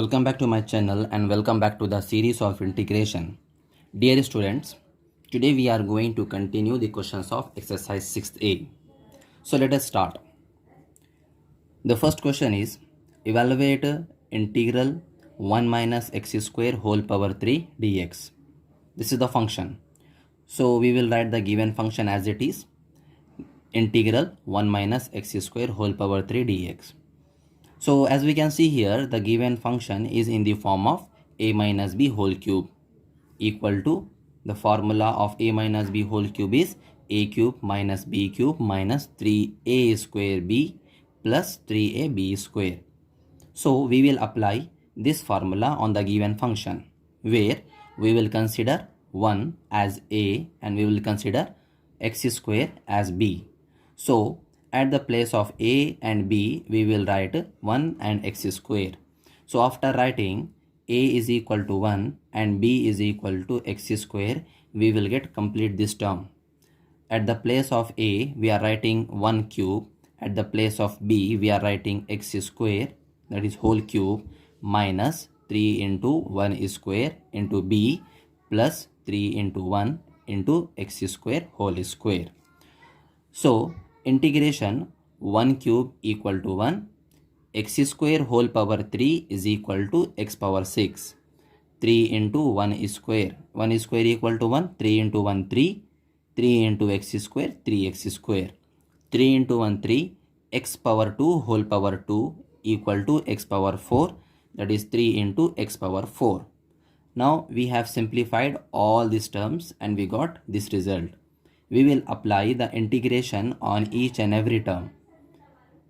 Welcome back to my channel and welcome back to the series of integration. Dear students, today we are going to continue the questions of exercise 6a. So let us start. The first question is evaluate integral 1 minus x square whole power 3 dx. This is the function. So we will write the given function as it is, integral 1 minus x square whole power 3 dx. So as we can see here, the given function is in the form of a minus b whole cube equal to the formula of a minus b whole cube is a cube minus b cube minus 3a square b plus 3ab square. So we will apply this formula on the given function where we will consider 1 as a and we will consider x square as b. So at the place of a and b, we will write 1 and x square. So after writing a is equal to 1 and b is equal to x square, we will get complete this term. At the place of a, we are writing 1 cube. At the place of b, we are writing x square, that is whole cube, minus 3 into 1 square into b plus 3 into 1 into x square whole square. So integration 1 cube equal to 1, x square whole power 3 is equal to x power 6, 3 into 1 square equal to 1, 3 into 1 3, 3 into x square 3x square, 3 into 1 3, x power 2 whole power 2 equal to x power 4, that is 3 into x power 4. Now we have simplified all these terms and we got this result. We will apply the integration on each and every term.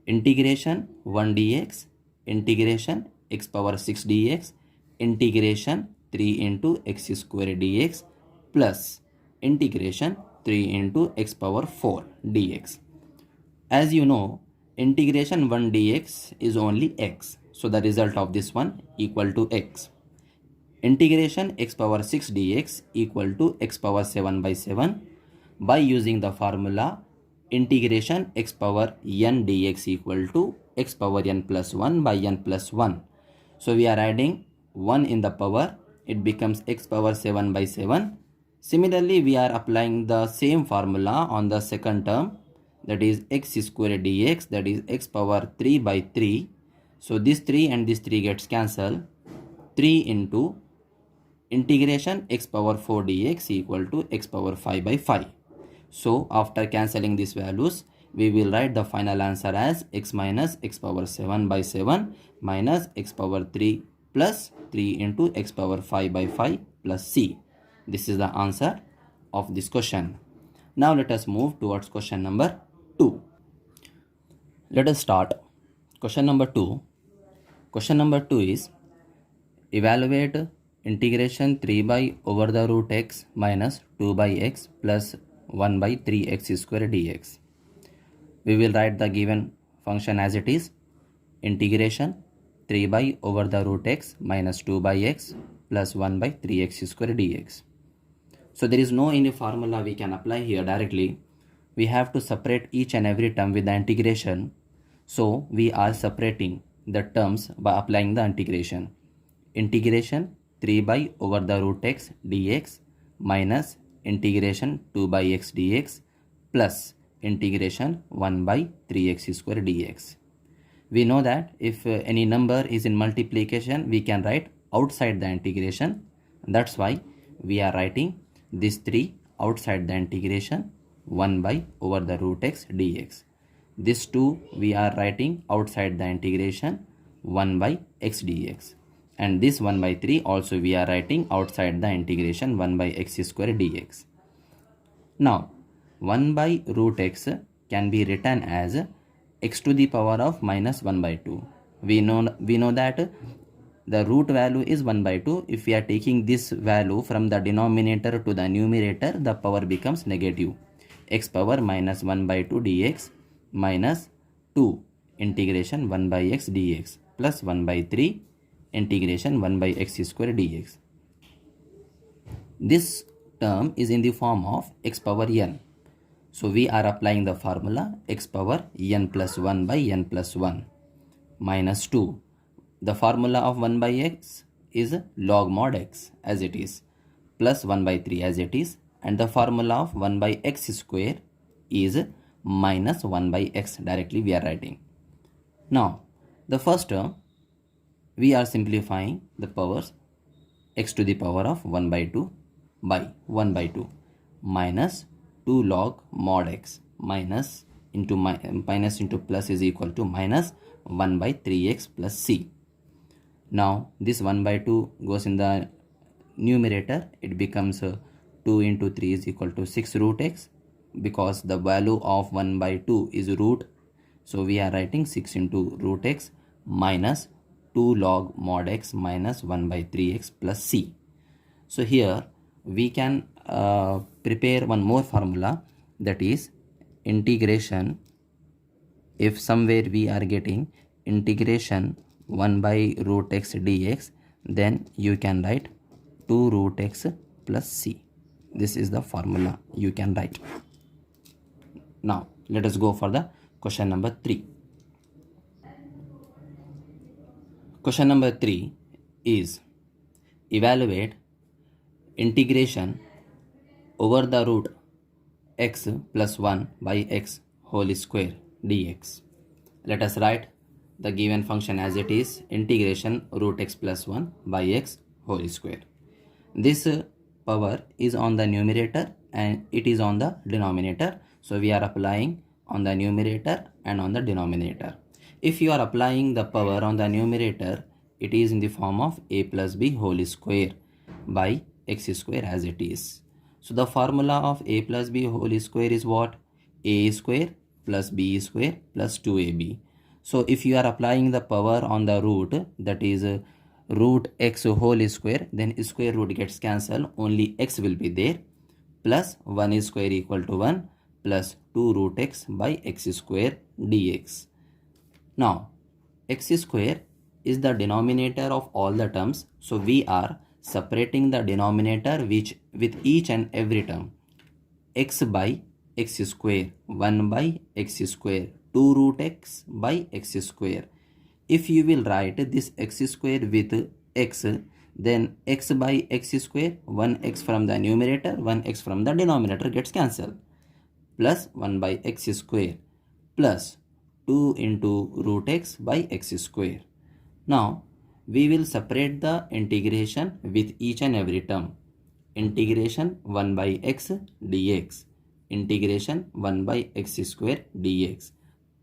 Integration 1 dx, integration x power 6 dx, integration 3 into x square dx plus integration 3 into x power 4 dx. As you know, integration 1 dx is only x. So the result of this one equal to x. Integration x power 6 dx equal to x power 7 by 7. By using the formula integration x power n dx equal to x power n plus 1 by n plus 1. So we are adding 1 in the power, it becomes x power 7 by 7. Similarly, we are applying the same formula on the second term, that is x square dx, that is x power 3 by 3. So this 3 and this 3 gets cancelled. 3 into integration x power 4 dx equal to x power 5 by 5. So after cancelling these values, we will write the final answer as x minus x power 7 by 7 minus x power 3 plus 3 into x power 5 by 5 plus c. This is the answer of this question. Now let us move towards question number 2. Let us start. Question number 2. Question number 2 is evaluate integration 3 by over the root x minus 2 by x plus 1 by 3x square dx. We will write the given function as it is, integration 3 by over the root x minus 2 by x plus 1 by 3x square dx. So there is no any formula we can apply here directly. We have to separate each and every term with the integration. So we are separating the terms by applying the integration. Integration 3 by over the root x dx minus integration 2 by x dx plus integration 1 by 3x square dx. We know that if any number is in multiplication, we can write outside the integration. That's why we are writing this 3 outside the integration, 1 by over the root x dx. This 2 we are writing outside the integration, 1 by x dx. And this 1 by 3 also we are writing outside the integration, 1 by x square dx. Now 1 by root x can be written as x to the power of minus 1 by 2. We know that the root value is 1 by 2. If we are taking this value from the denominator to the numerator, the power becomes negative. X power minus 1 by 2 dx minus 2 integration 1 by x dx plus 1 by 3 integration 1 by x square dx. This term is in the form of x power n. So we are applying the formula x power n plus 1 by n plus 1 minus 2. The formula of 1 by x is log mod x as it is, plus 1 by 3 as it is, and the formula of 1 by x square is minus 1 by x, directly we are writing. Now the first term we are simplifying the powers, x to the power of 1 by 2 by 1 by 2 minus 2 log mod x minus into plus is equal to minus 1 by 3x plus c. Now this 1 by 2 goes in the numerator, it becomes 2 into 3 is equal to 6 root x, because the value of 1 by 2 is root, so we are writing 6 into root x minus 2 log mod x minus 1 by 3x plus c. So here we can prepare one more formula, that is integration. If somewhere we are getting integration 1 by root x dx, then you can write 2 root x plus c. This is the formula you can write. Now let us go for the question number 3. Question number 3 is evaluate integration over the root x plus 1 by x whole square dx. Let us write the given function as it is, integration root x plus 1 by x whole square. This power is on the numerator and it is on the denominator, so we are applying on the numerator and on the denominator. If you are applying the power on the numerator, it is in the form of a plus b whole square by x square as it is. So the formula of a plus b whole square is what? A square plus b square plus 2ab. So if you are applying the power on the root, that is root x whole square, then square root gets cancelled, only x will be there, plus 1 square equal to 1 plus 2 root x by x square dx. Now x square is the denominator of all the terms, so we are separating the denominator with each and every term. X by x square, 1 by x square, 2 root x by x square. If you will write this x square with x, then x by x square, 1x from the numerator, 1x from the denominator gets cancelled, plus 1 by x square plus 2 into root x by x square. Now we will separate the integration with each and every term. Integration 1 by x dx, integration 1 by x square dx,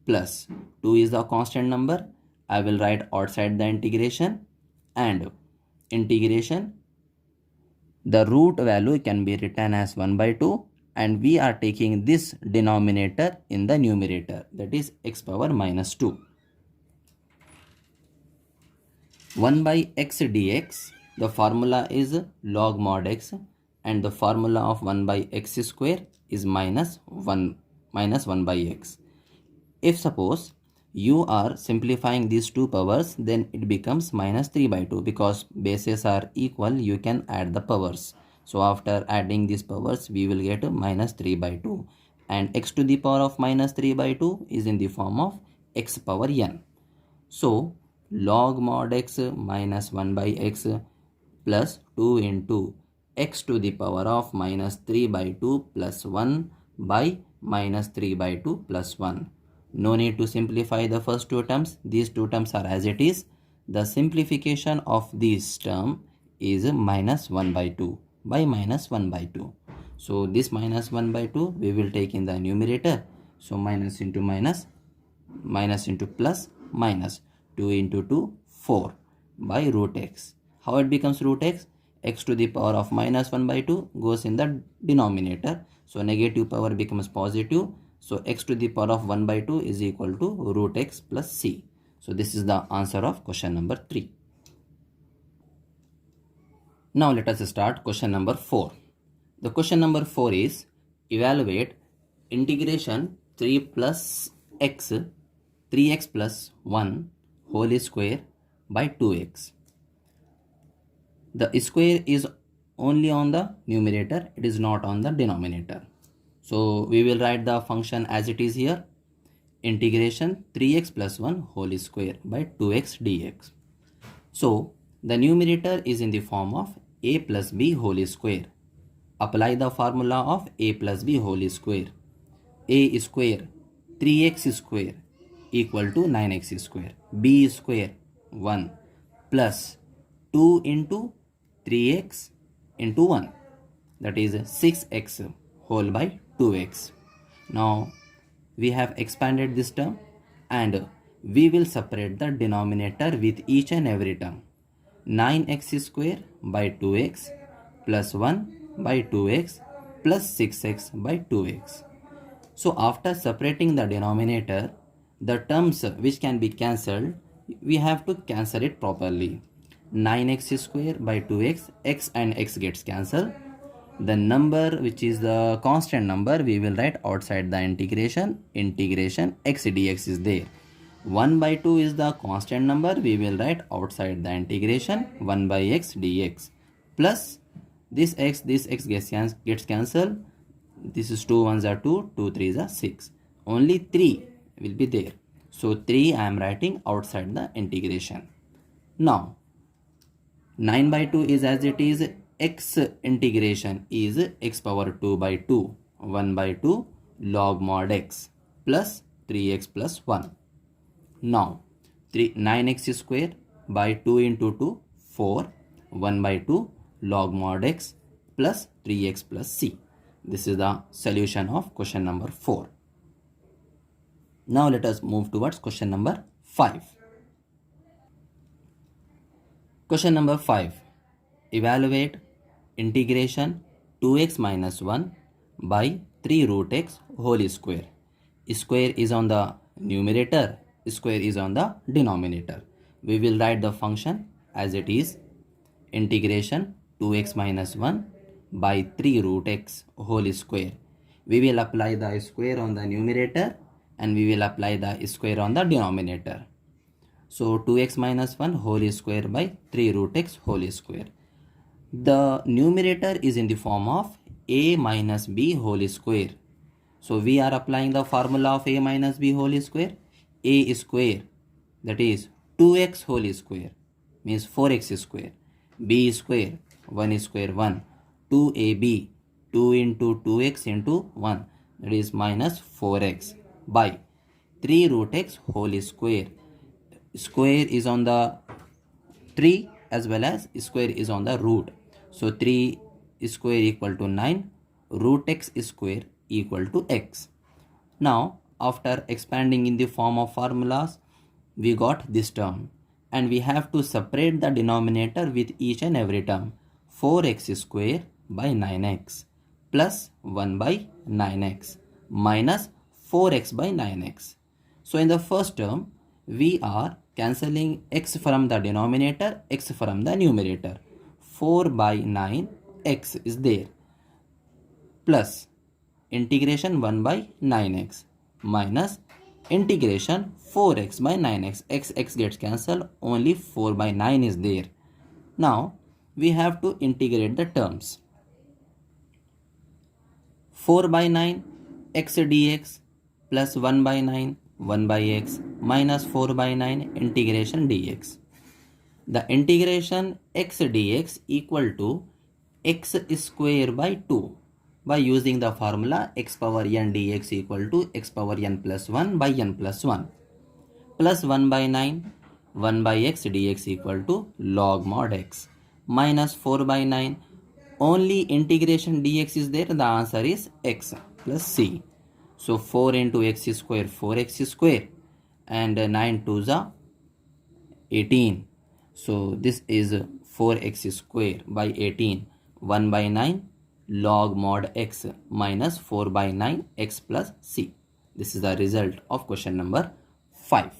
plus 2 is the constant number, I will write outside the integration, and integration, the root value can be written as 1 by 2, and we are taking this denominator in the numerator, that is x power minus 2. 1 by x dx, the formula is log mod x, and the formula of 1 by x square is minus 1 by x. If suppose you are simplifying these two powers, then it becomes minus 3 by 2, because bases are equal, you can add the powers. So after adding these powers, we will get minus 3 by 2, and x to the power of minus 3 by 2 is in the form of x power n. So log mod x minus 1 by x plus 2 into x to the power of minus 3 by 2 plus 1 by minus 3 by 2 plus 1. No need to simplify the first two terms, these two terms are as it is. The simplification of this term is minus 1 by 2 by minus 1 by 2. So this minus 1 by 2 we will take in the numerator, so minus into minus, minus into plus, minus 2 into 2, 4 by root x. How it becomes root x? X to the power of minus 1 by 2 goes in the denominator, so negative power becomes positive, so x to the power of 1 by 2 is equal to root x plus c. So this is the answer of question number 3. Now let us start question number 4. The question number 4 is evaluate integration 3x plus 1 whole square by 2x. The square is only on the numerator, it is not on the denominator. So we will write the function as it is here, integration 3x plus 1 whole square by 2x dx. So the numerator is in the form of a plus b whole square. Apply the formula of a plus b whole square. A square 3x square equal to 9x square. B square 1 plus 2 into 3x into 1, that is 6x whole by 2x. Now we have expanded this term and we will separate the denominator with each and every term. 9x square by 2x plus 1 by 2x plus 6x by 2x. So after separating the denominator, the terms which can be cancelled, we have to cancel it properly. 9x square by 2x, x and x gets cancelled. The number which is the constant number, we will write outside the integration. Integration x dx is there. 1 by 2 is the constant number, we will write outside the integration 1 by x dx. Plus this x gets cancelled. This is 2 ones are 2, 2 3s are 6. Only 3 will be there. So 3 I am writing outside the integration. Now 9 by 2 is as it is. X integration is x power 2 by 2, 1 by 2 log mod x plus 3x plus 1. Now 9x square by 2 into 2, 4, 1 by 2 log mod x plus 3x plus c. This is the solution of question number 4. Now let us move towards question number 5. Question number 5. Evaluate integration 2x minus 1 by 3 root x whole square. Square is on the numerator, square is on the denominator. We will write the function as it is. Integration 2x minus 1 by 3 root x whole square. We will apply the square on the numerator and we will apply the square on the denominator. So 2x minus 1 whole square by 3 root x whole square. The numerator is in the form of a minus b whole square. So we are applying the formula of a minus b whole square. A square, that is 2x whole square, means 4x square. B square 1 square 1. 2ab 2 into 2x into 1, that is minus 4x by 3 root x whole square. Square is on the 3 as well as square is on the root. So 3 square equal to 9, root x square equal to x. Now after expanding in the form of formulas, we got this term and we have to separate the denominator with each and every term. 4x square by 9x plus 1 by 9x minus 4x by 9x. So in the first term, we are cancelling x from the denominator, x from the numerator. 4 by 9 x is there plus integration 1 by 9x minus integration 4x by 9x. X gets cancelled, only 4 by 9 is there. Now we have to integrate the terms. 4 by 9 x dx plus 1 by 9 1 by x minus 4 by 9 integration dx. The integration x dx equal to x square by 2 by using the formula x power n dx equal to x power n plus 1 by n plus 1 plus 1 by 9 1 by x dx equal to log mod x minus 4 by 9. Only integration dx is there, the answer is x plus c. So 4 into x square 4x square and 9 2s are 18. So this is 4x square by 18, 1 by 9 log mod x minus 4 by 9 x plus c. This is the result of question number 5.